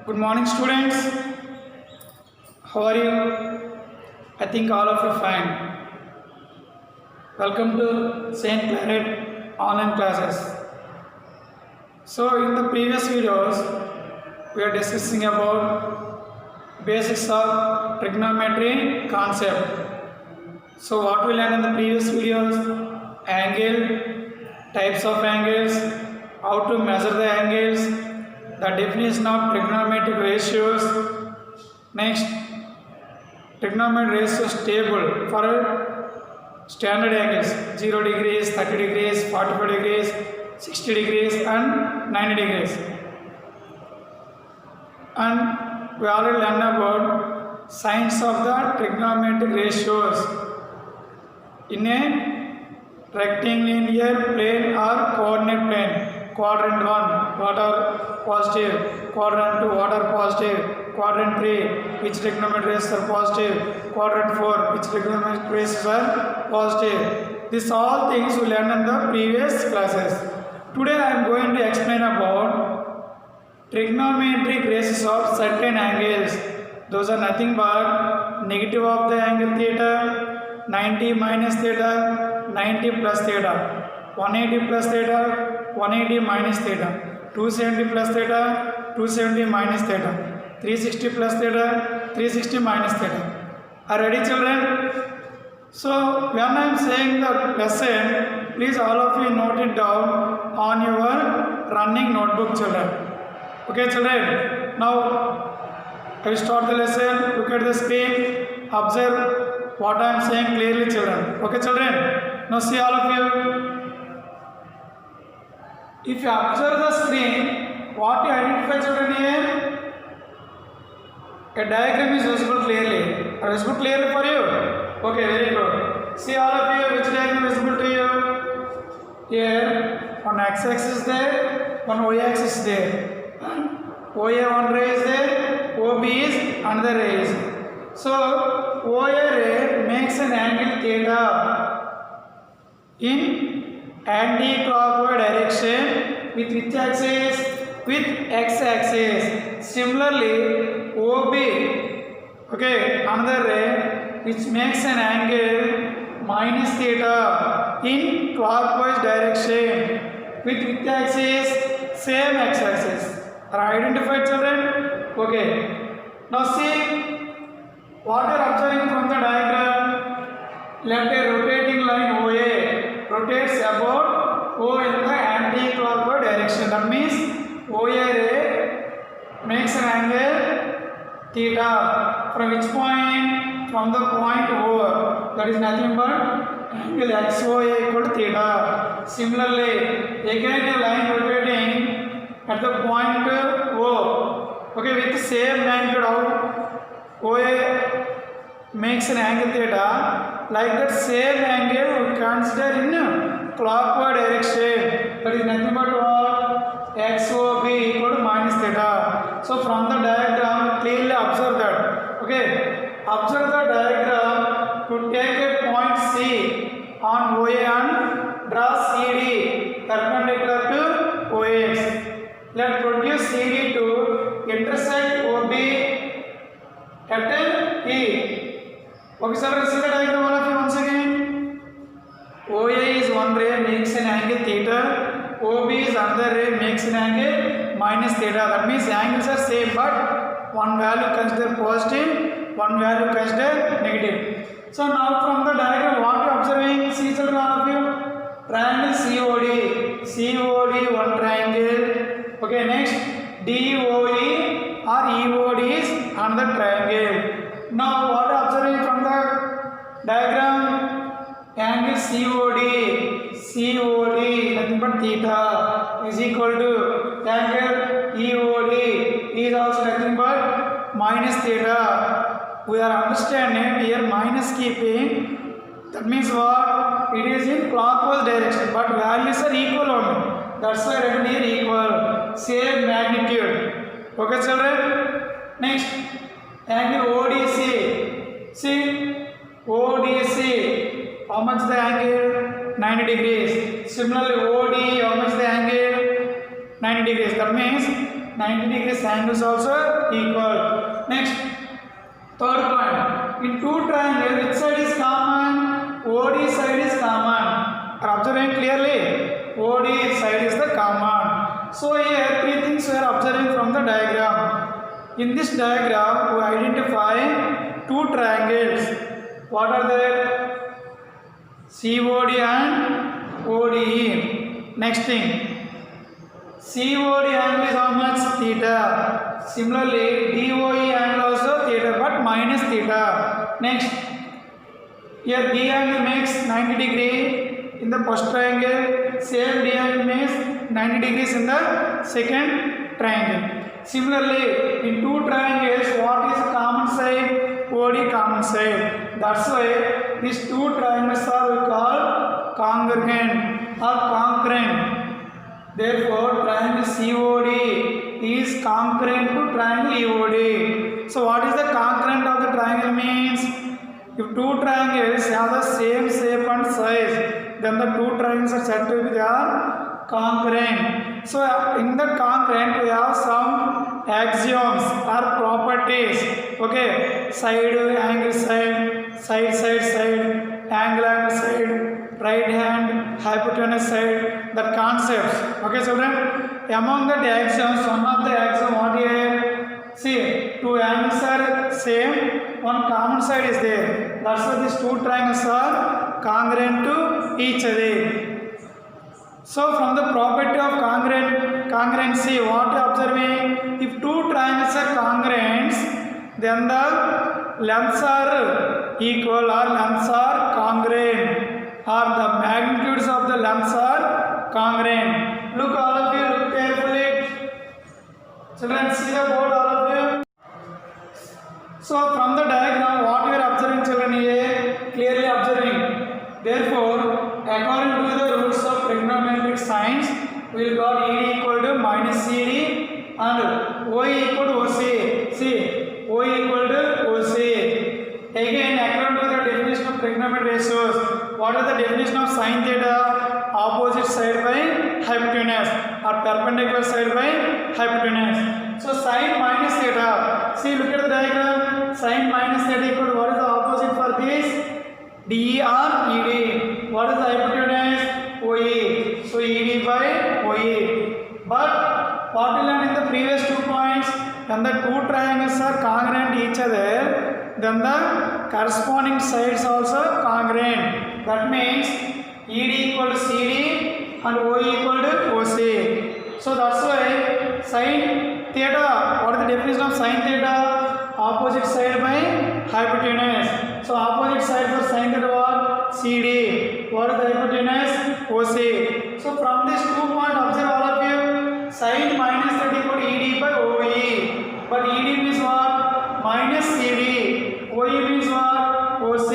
Good morning, students. How are you? I think all of you fine. Welcome to Saint Claret online classes. So, in the previous videos, we are discussing about basics of trigonometry concept. So, what we learned in the previous videos: angle, types of angles, how to measure the angles, the definition of trigonometric ratios. Next, trigonometric ratios table for standard angles 0 degrees, 30 degrees, 45 degrees, 60 degrees and 90 degrees. And we already learned about signs of the trigonometric ratios in a rectilinear plane or coordinate plane. Quadrant 1, what are positive? Quadrant 2, what are positive? Quadrant 3, which trigonometric ratios are positive? Quadrant 4, which trigonometric ratios are positive? These all things we learned in the previous classes. Today I am going to explain about trigonometric ratios of certain angles. Those are nothing but negative of the angle theta, 90 minus theta, 90 plus theta, 180 plus theta, 180 minus theta, 270 plus theta, 270 minus theta, 360 plus theta, 360 minus theta. Are ready, children? So, when I am saying the lesson, please all of you note it down on your running notebook, children. Okay, children? Now, I will start the lesson. Look at the screen. Observe what I am saying clearly, children. Okay, children? Now, see all of you. If you observe the screen, what you identify, children, here? A diagram is visible clearly. Are visible clearly for you? Okay, very good. See all of you, which diagram is visible to you? Here, one x-axis is there, one y-axis is there. OA one ray is there, OB is another ray is. So, OA ray makes an angle theta in anti-clockwise direction with which axis? With x-axis. Similarly, OB, okay, another ray which makes an angle minus theta in clockwise direction with which axis? Same x-axis. Are identified, children? Okay. Now see what you are observing from the diagram. Let a rotating line OA rotates about O in the anti-clockwise direction. That means OA ray makes an angle theta. From which point? From the point O. That is nothing but angle XOA equal to theta. Similarly, again a line rotating at the point O. Okay, with the same magnitude of OA makes an angle theta. Like that same angle we consider in clockwise direction. That is nothing but what? XOB equal to minus theta. So from the diagram clearly observe that. Okay, observe the diagram to take a point C on OA and draw CD perpendicular to OX. Let produce CD to intersect OB at E. Okay, sir, see the diagram all of you once again. OA is one ray makes an angle theta. OB is another ray makes an angle minus theta. That means angles are same, but one value consider positive, one value consider negative. So now from the diagram, what you are observing? See, children, all of you. Triangle COD. COD one triangle. Okay, next DOE or EOD is another triangle. Now what are observing from the diagram? Angle COD nothing but theta is equal to angle EOD is also nothing but minus theta. We are understanding here minus keeping. That means what? It is in clockwise direction, but values are equal only. That's why written here equal, same magnitude. Okay, children? Next, angle ODC. See, ODC, how much the angle? 90 degrees. Similarly, OD, how much the angle? 90 degrees. That means 90 degrees angles also equal. Next, third point. In two triangles, which side is common? OD side is common. Are observing clearly? OD side is the common. So here three things we are observing from the diagram. In this diagram, we identify two triangles. What are they? COD and ODE. Next thing, COD angle is how much? Theta. Similarly, DOE angle also theta, but minus theta. Next, here D angle makes 90 degree in the first triangle. Same D angle makes 90 degrees in the second triangle. Similarly, in two triangles, what is common side? OD common side. That's why these two triangles are called congruent or concurrent. Therefore, triangle COD is concurrent to triangle EOD. So, what is the concurrent of the triangle means? If two triangles have the same shape and size, then the two triangles are said to be concurrent. So, in the concurrent, we have some axioms or properties. Okay, side, angle, side, side, angle, side, right hand, hypotenuse side, that concepts. Okay, children. Among the axioms, one of the axioms, what here? See, two angles are same, one common side is there. That's why these two triangles are congruent to each other. So, from the property of congruency, what you are observing? If two triangles are congruent, then the lengths are equal or lengths are congruent, or the magnitudes of the lengths are congruent. Look, all of you, look carefully. Children, see the board, all of you. So, from the diagram, what we are observing, children, here, clearly observing. Therefore, according to the rules of trigonometric science, we will got ED equal to minus CD and OE equal to OC. See, OE equal to OC. Again, according to the definition of trigonometric ratios, what is the definition of sin theta? Opposite side by hypotenuse or perpendicular side by hypotenuse. So, sin minus theta. See, look at the diagram. Sin minus theta equal to what is the opposite for this? DE or ED. What is the hypotenuse? OE. So, ED by OE. But what we learned in the previous 2 points, when the two triangles are congruent each other, then the corresponding sides also congruent. That means ED equal to CD and OE equal to OC. So, that's why sin theta, what is the definition of sin theta? Opposite side by hypotenuse. So, opposite side for sin theta what? CD. What is the hypotenuse? OC. So, from this 2 points, observe all of you, sin minus theta equal to ED by OE. But ED means what? Minus CD. OE means what? OC.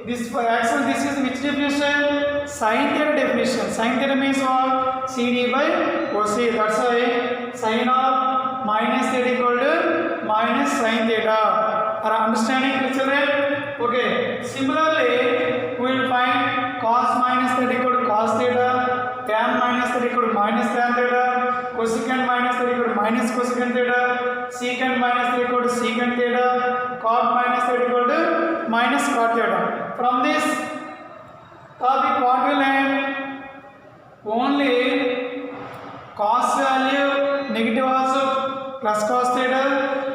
This actually this is which definition? Sin theta definition. Sin theta means what? CD by OC. That's why sin of minus theta equal to minus sin theta. Are understanding, children? Okay. Similarly, we will find cos minus theta equal to cos theta, tan minus theta equal to minus tan theta, cosecant minus theta equal to minus cosecant theta, secant minus theta equal to secant theta, cot minus theta equal to minus cot theta. From this topic, what we learn? Only cos value negative also plus cos theta,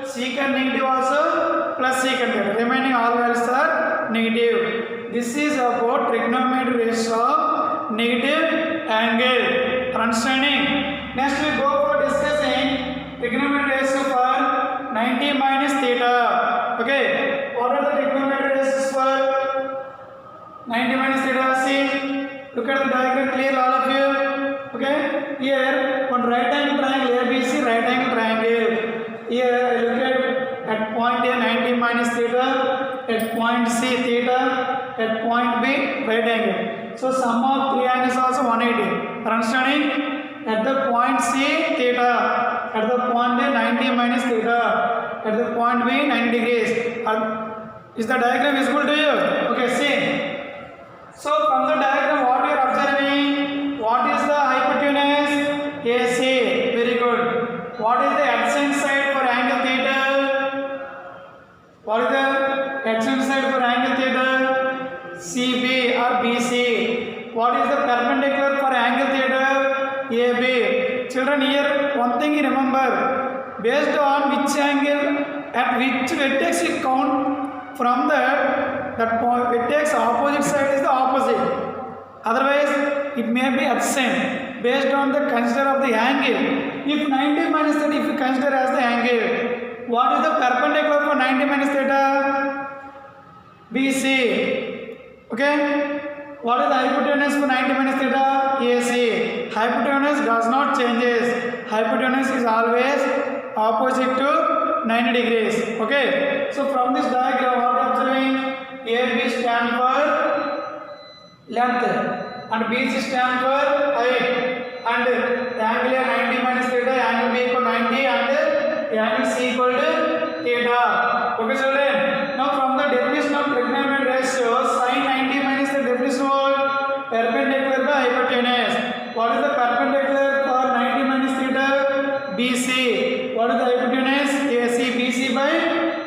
secant negative also plus secant theta. Remaining all values are negative. This is about trigonometric ratio of negative angle. Understanding? Next we go for discussing trigonometric ratio for 90 minus theta. Okay. What are the trigonometric ratios for 90 minus theta? See, look at the diagram clear, all of you. Okay. Here one right angle triangle ABC, right angle triangle. Here look at point A 90 minus theta, at point C theta, at point B right angle. So sum of three angles also 180. Understanding? At the point C theta, at the point A 90 minus theta, at the point B 90 degrees. Is the diagram visible to you? Okay, see. So from the diagram, what you are observing? What is the hypotenuse? AC. Very good. What is based on which angle at which vertex you count from that point vertex opposite side is the opposite, otherwise it may be adjacent based on the consider of the angle. If 90 minus theta, if you consider as the angle, what is the perpendicular for 90 minus theta? BC. Okay, what is the hypotenuse for 90 minus theta? AC. Hypotenuse does not changes, hypotenuse is always opposite to 90 degrees. Okay, so from this diagram what I am observing, AB stand for length and BC stand for height, and angle A 90 minus theta, angle B equal 90 and angle C equal to theta. Okay children, now from the definition of trigonometric ratio, sin 90 minus the definition of perpendicular by hypotenuse. What is the perpendicular for 90 minus theta? BC. What is the hypotenuse? AC. BC by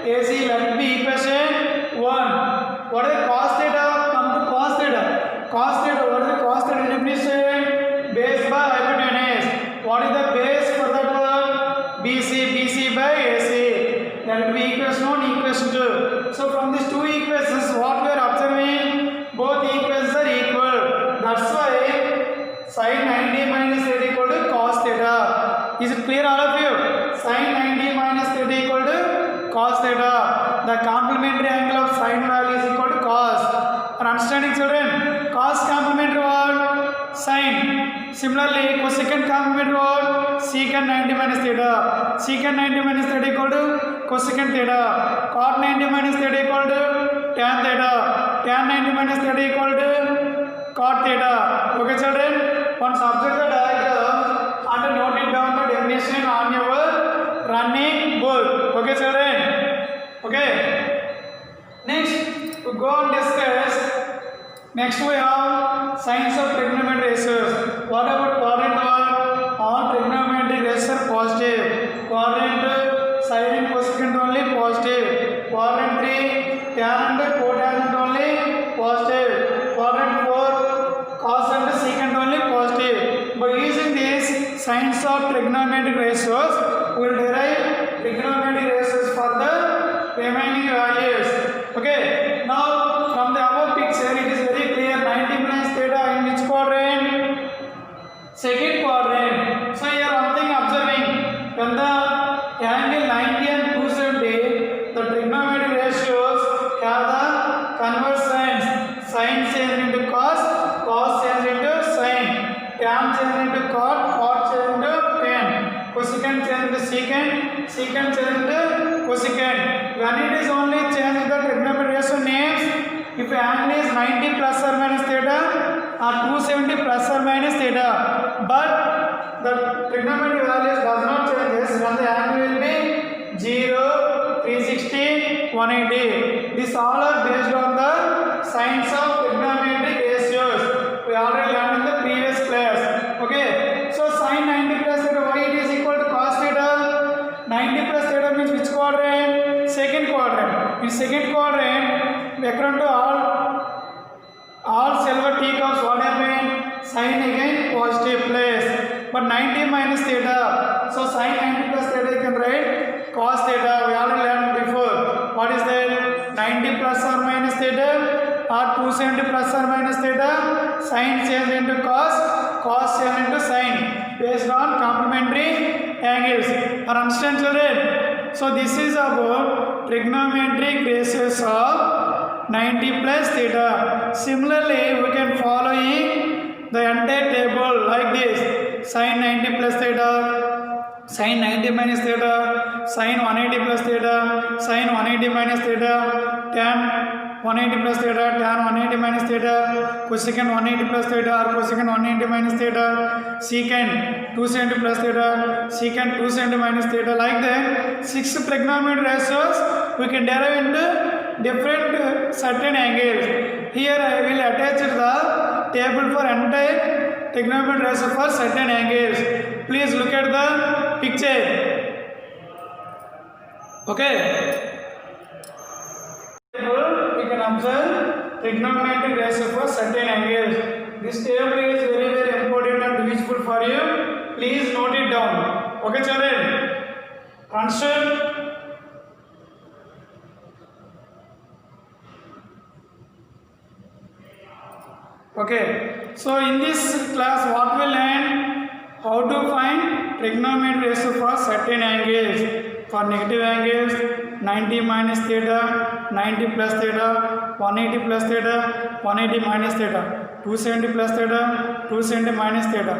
AC, let be equation 1. What is the cos theta? Come to cos theta. Cos theta, what is the cos theta definition? Base by hypotenuse. What is the base for that one? BC. BC by AC. Let be equation 1, equation 2. So from these two equations, what we are observing? Both equations are equal. That's why sin 90 minus theta equal to cos theta. Is it clear all of you? Sin 90 minus theta equal to cos theta. The complementary angle of sin value is equal to cos. Are understanding children? Cos complementary what? Sin. Similarly, cosecant complementary what? Secant 90 minus theta. Secant 90 minus theta equal to cosecant theta. Cot 90 minus theta equal to tan theta. Tan 90 minus theta equal to cot theta. Okay children, once observe the diagram and note it down the definition on your running book. Okay children. Okay, next we go and discuss. Next we have signs of trigonometric ratios. What about quadrant 1? All trigonometric ratios are positive. Quadrant sin and cosecant only positive. Quadrant 3 tan and cotangent only positive. Quadrant 4 cos and secant only positive. By using these signs of trigonometric ratios, we will derive trigonometric ratios for the remaining values. Okay, now from the above picture it is very clear. 90 minus theta in which quadrant? Second quadrant. So here one thing observing, when the angle 90 and 270, the trigonometric ratios have the converse signs. Sin change into cos, cos change into sin, tan change into cot, cot change into tan, cosecant change into secant, secant change into cosecant. When it is only change the trigonometric ratio names, if angle is 90 plus or minus theta or 270 plus or minus theta, but the trigonometric values does not change, when the angle will be 0, 360, 180. These all are based on the signs of trigonometric ratios. We already learned in the previous class. Okay, so sin 90 plus theta, why it is equal to cos theta? 90 plus theta means which quadrant? Second quadrant. In second quadrant, according to all silver teacups, what happened? Sin again positive place. But 90 minus theta. So sin 90 plus theta you can write cos theta. We already learned before. What is that? 90 plus or minus theta or 270 plus or minus theta. Sin change into cos, cos change into sin based on complementary angles. Are understand children? So this is about trigonometric ratios of 90 plus theta. Similarly, we can follow in the entire table like this: sin 90 plus theta, sin 90 minus theta, sin 180 plus theta, sin 180 minus theta, tan 180 plus theta, tan 180 minus theta, cosecant 180 plus theta or cosecant 180 minus theta, secant 270 plus theta, secant 270 minus theta. Like that, 6 trigonometric ratios we can derive into different certain angles. Here I will attach the table for entire trigonometric ratio for certain angles. Please look at the picture. Okay. We can observe trigonometric ratio for certain angles. This table is very important and useful for you. Please note it down. Okay children. Okay, so in this class what we learn, how to find trigonometry ratio for certain angles. For negative angles, 90 minus theta, 90 plus theta, 180 plus theta, 180 minus theta, 270 plus theta, 270 minus theta.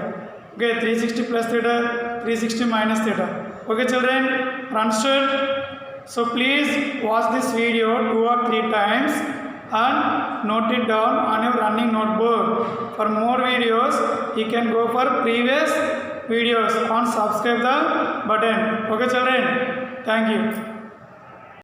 Okay, 360 plus theta, 360 minus theta. Okay children, understood? So please watch this video 2 or 3 times and note it down on your running notebook. For more videos, you can go for previous videos and subscribe the button. Okay children, thank you.